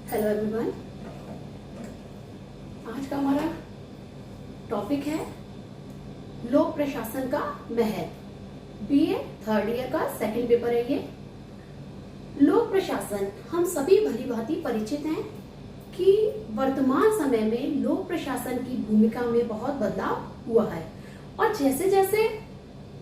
Hello everyone. आज का हमारा टॉपिक है लोक प्रशासन का महत्व। बीए थर्ड ईयर का सेकंड पेपर है ये। लोक प्रशासन हम सभी भली भांति परिचित हैं कि वर्तमान समय में लोक प्रशासन की भूमिका में बहुत बदलाव हुआ है और जैसे जैसे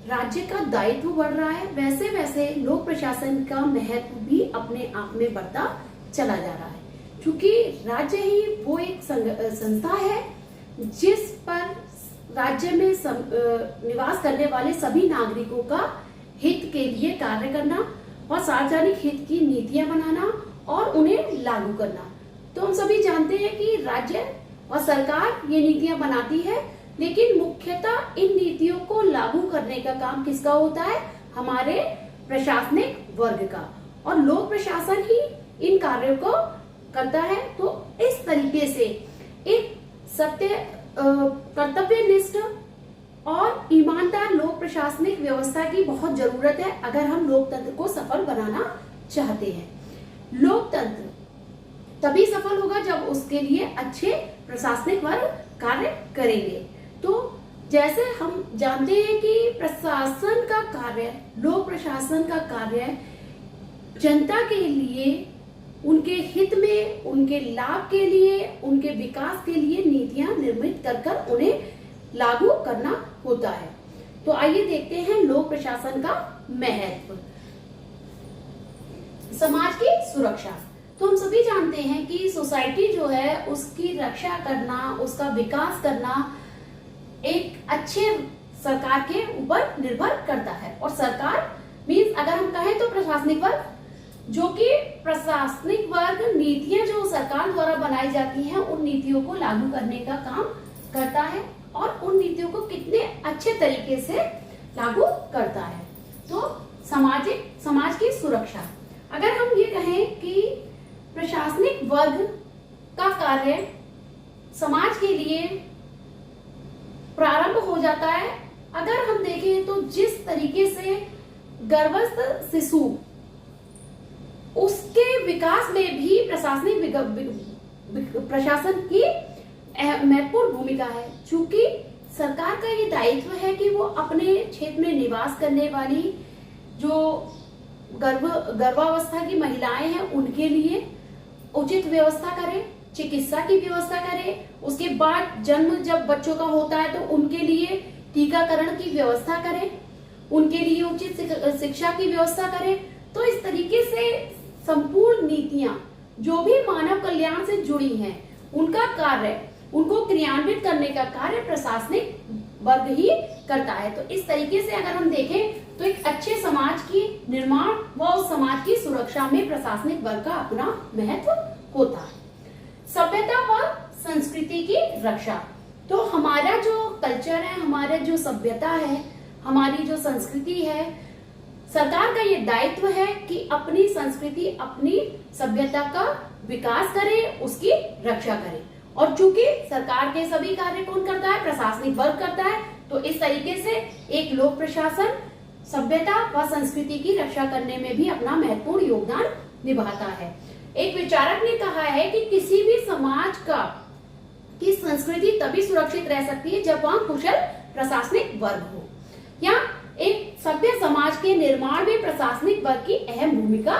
राज्य का दायित्व बढ़ रहा है वैसे वैसे लोक प्रशासन का महत्व भी अपने आप में बढ़ता चला जा रहा है, क्योंकि राज्य ही वो एक संस्था है जिस पर राज्य में निवास करने वाले सभी नागरिकों का हित के लिए कार्य करना और सार्वजनिक हित की नीतियां बनाना और उन्हें लागू करना। तो हम सभी जानते हैं कि राज्य और सरकार ये नीतियां बनाती है, लेकिन मुख्यतः इन नीतियों को लागू करने का काम किसका होता है? हमारे प्रशासनिक वर्ग का। और लोक प्रशासन ही इन कार्यों को करता है। तो इस तरीके से एक कर्तव्यनिष्ठ और ईमानदार लोक प्रशासनिक व्यवस्था की बहुत जरूरत है अगर हम लोकतंत्र को सफल बनाना चाहते हैं। लोकतंत्र तभी सफल होगा जब उसके लिए अच्छे प्रशासनिक वर्ग कार्य करेंगे। तो जैसे हम जानते हैं कि प्रशासन का कार्य, लोक प्रशासन का कार्य जनता के लिए, उनके हित में, उनके लाभ के लिए, उनके विकास के लिए नीतियां निर्मित कर उन्हें लागू करना होता है। तो आइए देखते हैं लोक प्रशासन का महत्व। समाज की सुरक्षा। तो हम सभी जानते हैं कि सोसाइटी जो है उसकी रक्षा करना, उसका विकास करना एक अच्छे सरकार के ऊपर निर्भर करता है। और सरकार मीन्स अगर हम कहें तो प्रशासनिक वर्ग, जो कि प्रशासनिक वर्ग नीतियां जो सरकार द्वारा बनाई जाती हैं उन नीतियों को लागू करने का काम करता है और उन नीतियों को कितने अच्छे तरीके से लागू करता है। तो समाज की सुरक्षा। अगर हम ये कहें कि प्रशासनिक वर्ग का कार्य समाज के लिए प्रारंभ हो जाता है। अगर हम देखें तो जिस तरीके से गर्भस्थ शिशु, उसके विकास में भी प्रशासन की महत्वपूर्ण भूमिका है, चूंकि सरकार का ये दायित्व है कि वो अपने क्षेत्र में निवास करने वाली जो गर्भावस्था की महिलाएं हैं उनके लिए उचित व्यवस्था करे, चिकित्सा की व्यवस्था करे। उसके बाद जन्म जब बच्चों का होता है तो उनके लिए टीकाकरण की व्यवस्था करे, उनके लिए उचित शिक्षा की व्यवस्था करे। तो इस तरीके से संपूर्ण नीतियां जो भी मानव कल्याण से जुड़ी हैं उनका कार्य, उनको क्रियान्वित करने का कार्य प्रशासनिक वर्ग ही करता है। तो इस तरीके से अगर हम देखें तो एक अच्छे समाज की निर्माण व उस समाज की सुरक्षा में प्रशासनिक वर्ग का अपना महत्व होता है। सभ्यता व संस्कृति की रक्षा। तो हमारा जो कल्चर है, हमारा जो सभ्यता है, हमारी जो संस्कृति है, सरकार का ये दायित्व है कि अपनी संस्कृति, अपनी सभ्यता का विकास करे, उसकी रक्षा करे। और चूंकि सरकार के सभी कार्य कौन करता है? प्रशासनिक वर्ग करता है। तो इस तरीके से एक लोक प्रशासन सभ्यता व संस्कृति की रक्षा करने में भी अपना महत्वपूर्ण योगदान निभाता है। एक विचारक ने कहा है कि किसी भी समाज की संस्कृति तभी सुरक्षित रह सकती है जब वहां कुशल प्रशासनिक वर्ग हो, या एक सभ्य समाज के निर्माण में प्रशासनिक वर्ग की अहम भूमिका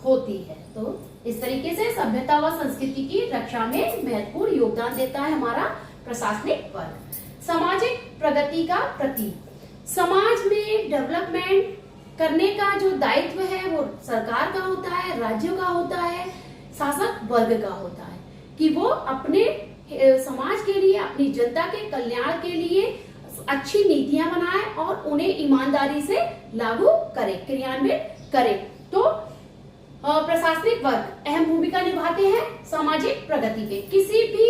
होती है। तो इस तरीके से सभ्यता व संस्कृति की रक्षा में महत्वपूर्ण योगदान देता है हमारा प्रशासनिक वर्ग। सामाजिक प्रगति का प्रतीक। समाज में डेवलपमेंट करने का जो दायित्व है वो सरकार का होता है, राज्यों का होता है, शासक वर्ग का होता है कि वो अपने समाज के लिए, अपनी जनता के कल्याण के लिए अच्छी नीतियां बनाए और उन्हें ईमानदारी से लागू करे, क्रियान्वित करे। तो प्रशासनिक वर्ग अहम भूमिका निभाते हैं सामाजिक प्रगति के। किसी भी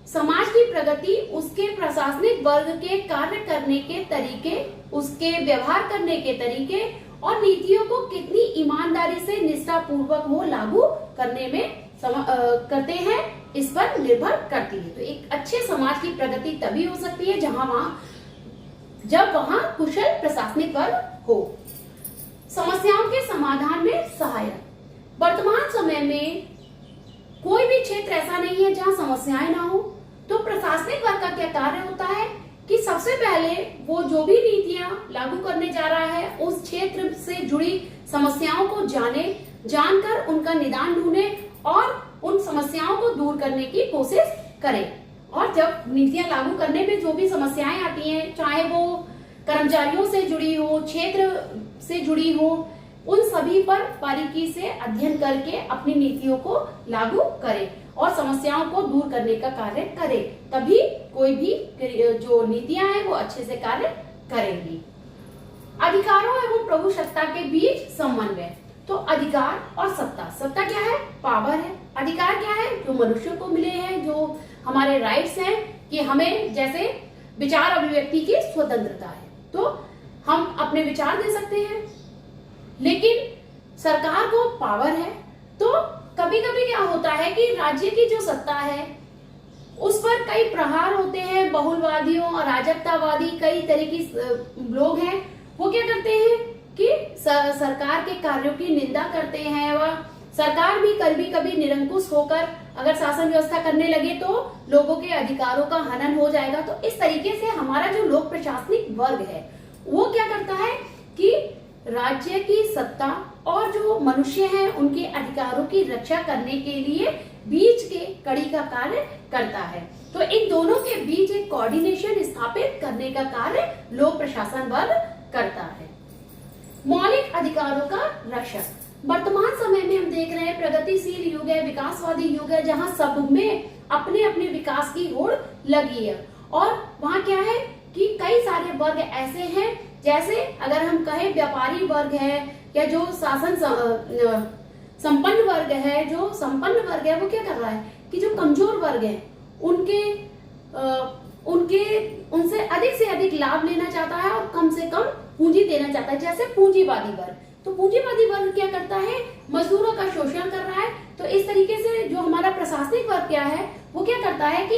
समाज की प्रगति उसके प्रशासनिक वर्ग के कार्य करने के तरीके, उसके व्यवहार करने के तरीके और नीतियों को कितनी ईमानदारी से निष्ठा पूर्वक वो लागू करने में करते हैं, इस पर निर्भर करती है। तो एक अच्छे समाज की प्रगति तभी हो सकती है जब वहां कुशल प्रशासनिक वर्ग हो। समस्याओं के समाधान में सहायक। वर्तमान समय में कोई भी क्षेत्र ऐसा नहीं है जहाँ समस्याएं ना हो। तो प्रशासनिक वर्ग का क्या कार्य होता है कि सबसे पहले वो जो भी नीतियां लागू करने जा रहा है उस क्षेत्र से जुड़ी समस्याओं को जानकर उनका निदान ढूंढे और उन समस्याओं को दूर करने की कोशिश करे। और जब नीतियां लागू करने में जो भी समस्याएं आती हैं, चाहे वो कर्मचारियों से जुड़ी हो, क्षेत्र से जुड़ी हो, उन सभी पर बारीकी से अध्ययन करके अपनी नीतियों को लागू करे और समस्याओं को दूर करने का कार्य करे, तभी कोई भी जो नीतियां हैं वो अच्छे से कार्य करेंगी। अधिकारों एवं प्रभु सत्ता के बीच समन्वय। तो अधिकार और सत्ता, सत्ता क्या है? पावर है। अधिकार क्या है? जो मनुष्य को मिले हैं, जो हमारे राइट्स हैं कि हमें जैसे विचार अभिव्यक्ति की स्वतंत्रता है, तो हम अपने विचार दे सकते हैं। लेकिन सरकार को पावर है, तो कभी कभी क्या होता है कि राज्य की जो सत्ता है उस पर कई प्रहार होते हैं। बहुलवादियों और अराजकतावादी कई तरह की लोग हैं, वो क्या करते हैं कि सरकार के कार्यों की निंदा करते हैं। वह सरकार भी कभी निरंकुश होकर अगर शासन व्यवस्था करने लगे तो लोगों के अधिकारों का हनन हो जाएगा। तो इस तरीके से हमारा जो लोक प्रशासनिक वर्ग है वो क्या करता है कि राज्य की सत्ता और जो मनुष्य हैं उनके अधिकारों की रक्षा करने के लिए बीच के कड़ी का कार्य करता है। तो इन दोनों के बीच एक कोऑर्डिनेशन स्थापित करने का कार्य लोक प्रशासन वर्ग करता है। मौलिक अधिकारों का रक्षक। वर्तमान समय में हम देख रहे हैं प्रगतिशील युग है, विकासवादी युग है, जहां सब में अपने अपने विकास की होड़ लगी है। और वहां क्या है कि कई सारे वर्ग ऐसे हैं, जैसे अगर हम कहें व्यापारी वर्ग है या जो शासन संपन्न वर्ग है, जो संपन्न वर्ग है वो क्या कर रहा है कि जो कमजोर वर्ग है उनसे अधिक लाभ लेना चाहता है और कम से कम पूंजी देना चाहता है, जैसे पूंजीवादी वर्ग। तो पूंजीवादी वर्ग क्या करता है? मजदूरों का शोषण कर रहा है। तो इस तरीके से जो हमारा प्रशासनिक वर्ग क्या है वो क्या करता है कि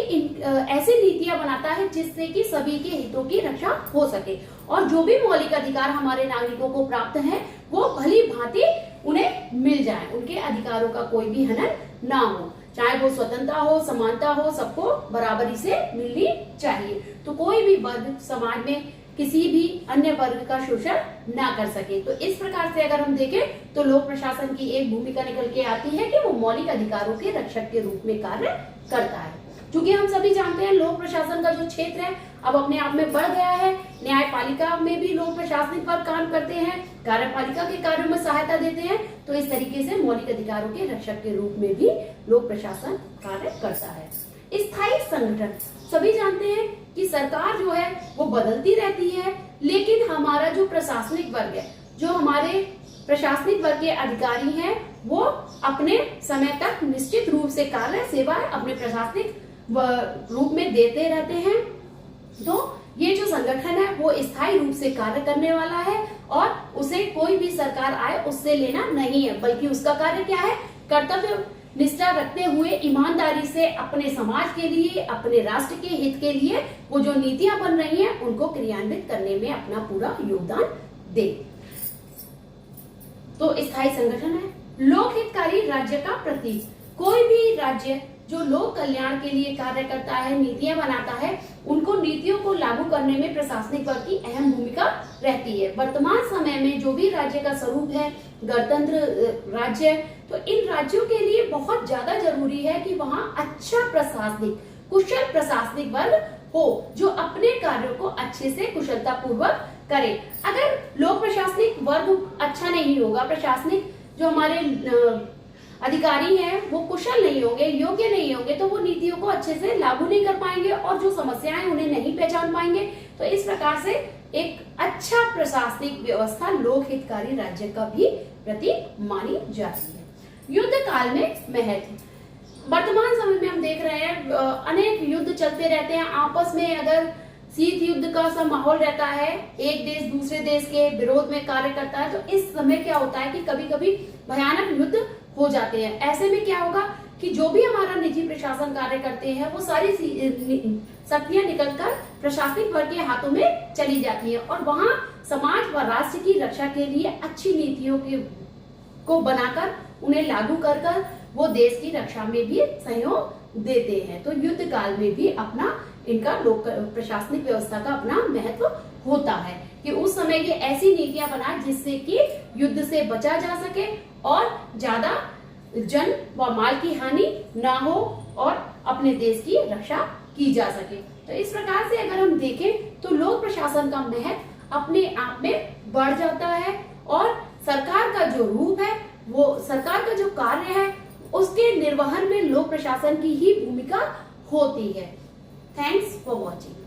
ऐसी नीतियां बनाता है जिससे कि सभी के हितों की रक्षा हो सके और जो भी मौलिक अधिकार हमारे नागरिकों को प्राप्त है वो भली भांति उन्हें मिल जाए, उनके अधिकारों का कोई भी हनन ना हो, चाहे वो स्वतंत्रता हो, समानता हो, सबको बराबरी से मिलनी चाहिए। तो कोई भी वर्ग समाज में किसी भी अन्य वर्ग का शोषण ना कर सके। तो इस प्रकार से अगर हम देखें तो लोक प्रशासन की एक भूमिका निकल के आती है कि वो मौलिक अधिकारों के रक्षक के रूप में कार्य करता है। क्योंकि हम सभी जानते हैं लोक प्रशासन का जो क्षेत्र है अब अपने आप में बढ़ गया है। न्यायपालिका में भी लोक प्रशासनिक वर्ग काम करते हैं, कार्यपालिका के कार्यों में सहायता देते हैं। तो इस तरीके से मौलिक अधिकारों के रक्षक के रूप में भी लोक प्रशासन कार्य करता है। स्थायी संगठन। सभी जानते हैं कि सरकार जो है वो बदलती रहती है, लेकिन हमारा जो प्रशासनिक वर्ग है, जो हमारे प्रशासनिक वर्ग के अधिकारी हैं, वो अपने समय तक निश्चित रूप से कार्य सेवाएं अपने प्रशासनिक रूप में देते रहते हैं। तो ये जो संगठन है वो स्थायी रूप से कार्य करने वाला है और उसे कोई भी सरकार आए उससे लेना नहीं है, बल्कि उसका कार्य क्या है? कर्तव्य निष्ठा रखते हुए ईमानदारी से अपने समाज के लिए, अपने राष्ट्र के हित के लिए वो जो नीतियां बन रही हैं उनको क्रियान्वित करने में अपना पूरा योगदान दे। तो स्थायी संगठन है। लोक हितकारी राज्य का प्रतीक। कोई भी राज्य जो लोक कल्याण के लिए कार्य करता है, नीतियां बनाता है, उनको नीतियों को लागू करने में प्रशासनिक वर्ग की अहम भूमिका रहती है। वर्तमान समय में जो भी राज्य का स्वरूप है गणतंत्र राज्य, तो इन राज्यों के लिए बहुत ज्यादा जरूरी है कि वहाँ अच्छा प्रशासनिक, कुशल प्रशासनिक वर्ग हो जो अपने कार्यों को अच्छे से कुशलता पूर्वक करे। अगर लोक प्रशासनिक वर्ग अच्छा नहीं होगा, प्रशासनिक जो हमारे अधिकारी हैं वो कुशल नहीं होंगे, योग्य नहीं होंगे, तो वो नीतियों को अच्छे से लागू नहीं कर पाएंगे और जो समस्याएं उन्हें नहीं पहचान पाएंगे। तो इस प्रकार से एक अच्छा प्रशासनिक व्यवस्था लोक हितकारी राज्य का भी प्रतीक मानी जाती है। युद्ध काल में महत्व। वर्तमान समय में हम देख रहे हैं अनेक युद्ध चलते रहते हैं आपस में। अगर शीत युद्ध का सा माहौल रहता है, एक देश दूसरे देश के विरोध में कार्य करता है, तो इस समय क्या होता है कि कभी कभी भयानक युद्ध हो जाते हैं। ऐसे में क्या होगा कि जो भी हमारा निजी प्रशासन कार्य करते हैं वो सारी शक्तियां निकलकर प्रशासनिक वर्ग के हाथों में चली जाती है और वहां समाज व राष्ट्र की रक्षा के लिए अच्छी नीतियों को बनाकर उन्हें लागू कर वो देश की रक्षा में भी सहयोग देते हैं। तो युद्ध काल में भी अपना इनका लोक प्रशासनिक व्यवस्था का अपना महत्व होता है कि उस समय ये ऐसी नीतियां बनाए जिससे कि युद्ध से बचा जा सके और ज्यादा जन व माल की हानि ना हो और अपने देश की रक्षा की जा सके। तो इस प्रकार से अगर हम देखें तो लोक प्रशासन का महत्व अपने आप में बढ़ जाता है और सरकार का जो रूप है, वो सरकार का जो कार्य है, उसके निर्वहन में लोक प्रशासन की ही भूमिका होती है। Thanks for watching.